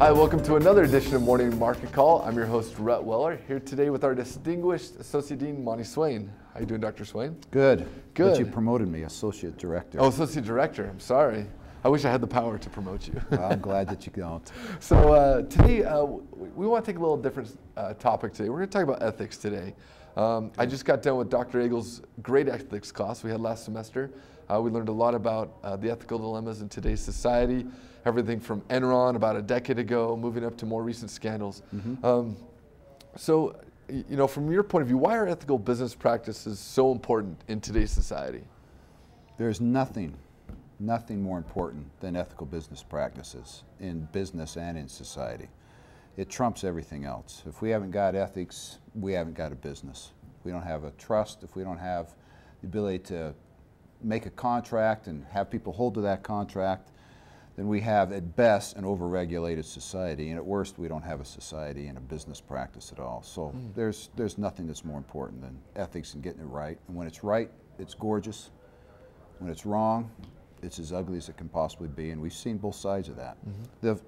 Hi, welcome to another edition of Morning Market Call. I'm your host, Rhett Weller, here today with our distinguished Associate Dean, Monte Swain. How you doing, Dr. Swain? Good. Good. But you promoted me, Associate Director. Oh, Associate Director. I'm sorry. I wish I had the power to promote you. Well, I'm glad that you don't. So today, we want to take a little different topic today. We're going to talk about ethics today. I just got done with Dr. Eagle's great ethics class we had last semester. We learned a lot about the ethical dilemmas in today's society, everything from Enron about a decade ago, moving up to more recent scandals. So, you know, from your point of view, why are ethical business practices so important in today's society? There's nothing more important than ethical business practices in business and in society. It trumps everything else. If we haven't got ethics, we haven't got a business. If we don't have a trust, if we don't have the ability to make a contract and have people hold to that contract, then we have at best an overregulated society, and at worst we don't have a society and a business practice at all. So there's nothing that's more important than ethics and getting it right. And when it's right, it's gorgeous. When it's wrong, it's as ugly as it can possibly be, and we've seen both sides of that. The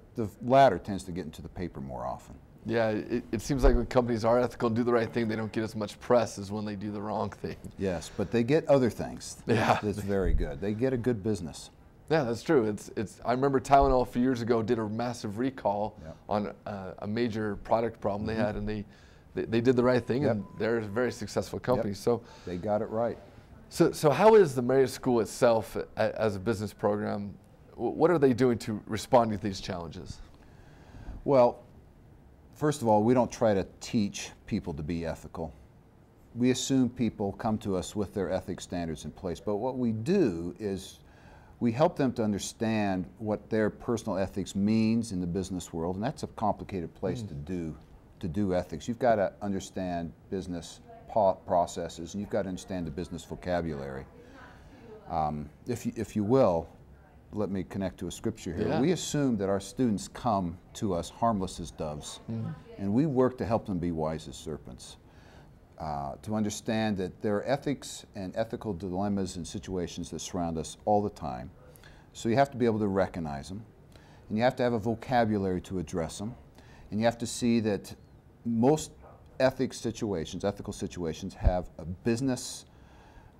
latter tends to get into the paper more often. Yeah, it seems like when companies are ethical and do the right thing, they don't get as much press as when they do the wrong thing. Yes, but they get other things. Yeah. That's very good. They get a good business. Yeah, that's true. I remember Tylenol a few years ago did a massive recall on a major product problem they had, and they did the right thing, and they're a very successful company. So they got it right. So how is the Marriott School itself as a business program, what are they doing to respond to these challenges? Well, first of all, we don't try to teach people to be ethical. We assume people come to us with their ethics standards in place, but what we do is we help them to understand what their personal ethics means in the business world, and that's a complicated place to do ethics. You've got to understand business processes, and you've got to understand the business vocabulary. If you will, let me connect to a scripture here. Yeah. We assume that our students come to us harmless as doves, and we work to help them be wise as serpents. To understand that there are ethics and ethical dilemmas and situations that surround us all the time. So you have to be able to recognize them, and you have to have a vocabulary to address them, and you have to see that most ethical situations have a business,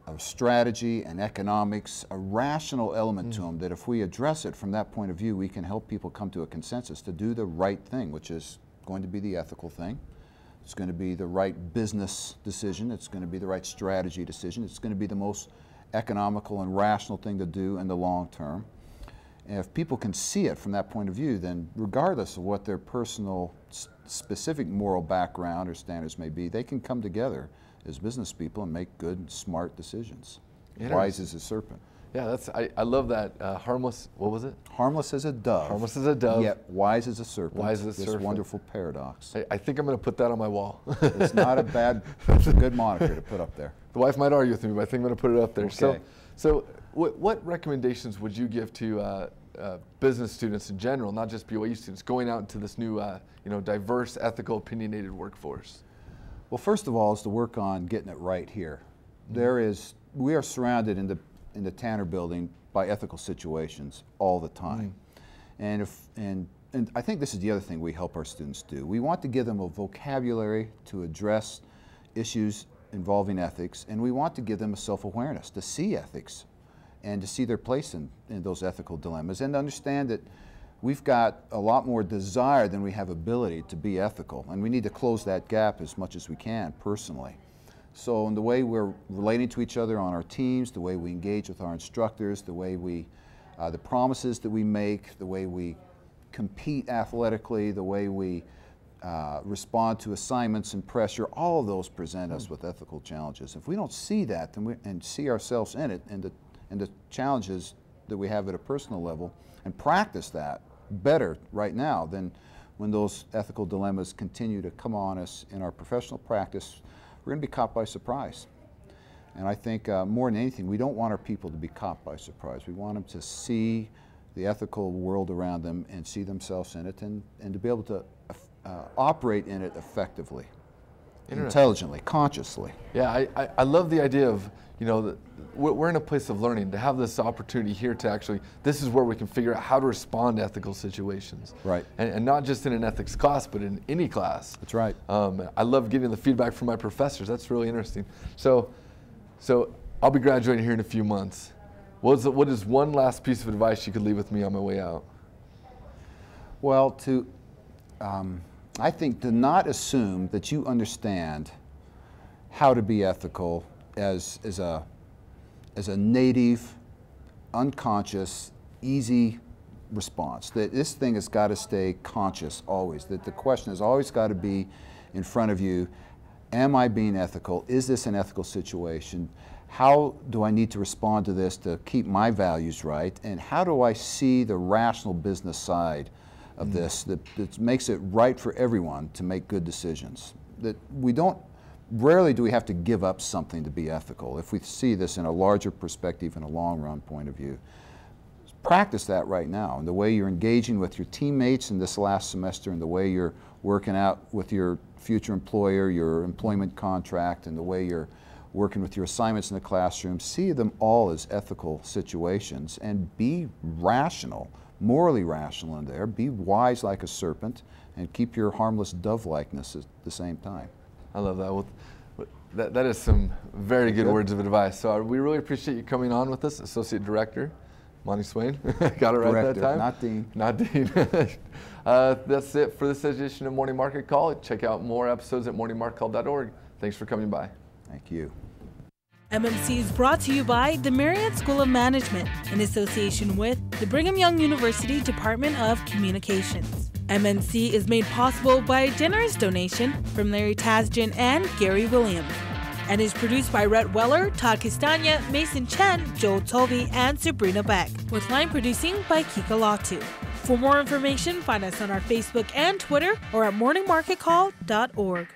a strategy, and economics, a rational element to them that if we address it from that point of view, we can help people come to a consensus to do the right thing, which is going to be the ethical thing. It's going to be the right business decision. It's going to be the right strategy decision. It's going to be the most economical and rational thing to do in the long term. And if people can see it from that point of view, then regardless of what their personal specific moral background or standards may be, they can come together as business people and make good, smart decisions. Wise as a serpent. Yeah, I love that. Harmless, what was it? Harmless as a dove. Harmless as a dove. Yet wise as a serpent. Wise as a serpent. This wonderful paradox. I think I'm going to put that on my wall. It's not a bad, it's a good moniker to put up there. The wife might argue with me, but I think I'm going to put it up there. Okay. So what recommendations would you give to business students in general, not just BYU students, going out into this new, diverse, ethical, opinionated workforce? Well, first of all, is to work on getting it right here. We are surrounded in the Tanner building by ethical situations all the time. And I think this is the other thing we help our students do. We want to give them a vocabulary to address issues involving ethics, and we want to give them a self-awareness to see ethics and to see their place in those ethical dilemmas, and to understand that we've got a lot more desire than we have ability to be ethical, and we need to close that gap as much as we can personally. So in the way we're relating to each other on our teams, the way we engage with our instructors, the way the promises that we make, the way we compete athletically, the way we respond to assignments and pressure, all of those present us with ethical challenges. If we don't see that and see ourselves in it and the challenges that we have at a personal level and practice that better right now, then when those ethical dilemmas continue to come on us in our professional practice, we're going to be caught by surprise. And I think more than anything, we don't want our people to be caught by surprise. We want them to see the ethical world around them and see themselves in it, and to be able to operate in it effectively. intelligently, consciously. Yeah, I love the idea of, you know, that we're in a place of learning, to have this opportunity here to actually, this is where we can figure out how to respond to ethical situations. Right. And not just in an ethics class, but in any class. That's right. I love getting the feedback from my professors. That's really interesting. So I'll be graduating here in a few months. What is one last piece of advice you could leave with me on my way out? Well, I think to not assume that you understand how to be ethical as a native, unconscious, easy response. That this thing has got to stay conscious always. That the question has always got to be in front of you, am I being ethical? Is this an ethical situation? How do I need to respond to this to keep my values right? And how do I see the rational business side of this that makes it right for everyone to make good decisions? That rarely do we have to give up something to be ethical if we see this in a larger perspective and a long run point of view. Practice that right now, and the way you're engaging with your teammates in this last semester, and the way you're working out with your future employer, your employment contract, and the way you're working with your assignments in the classroom. See them all as ethical situations and be rational, morally rational in there. Be wise like a serpent and keep your harmless dove-likeness at the same time. I love that. Well, that is some very good words of advice. So we really appreciate you coming on with us, Associate Director Monte Swain. Got it right Director, that time? not Dean. Not Dean. That's it for this edition of Morning Market Call. Check out more episodes at morningmarketcall.org. Thanks for coming by. Thank you. MMC is brought to you by the Marriott School of Management in association with the Brigham Young University Department of Communications. MMC is made possible by a generous donation from Larry Tasjan and Gary Williams, and is produced by Rhett Weller, Todd Castagna, Mason Chen, Joel Tovey, and Sabrina Beck, with line producing by Kika Latu. For more information, find us on our Facebook and Twitter or at morningmarketcall.org.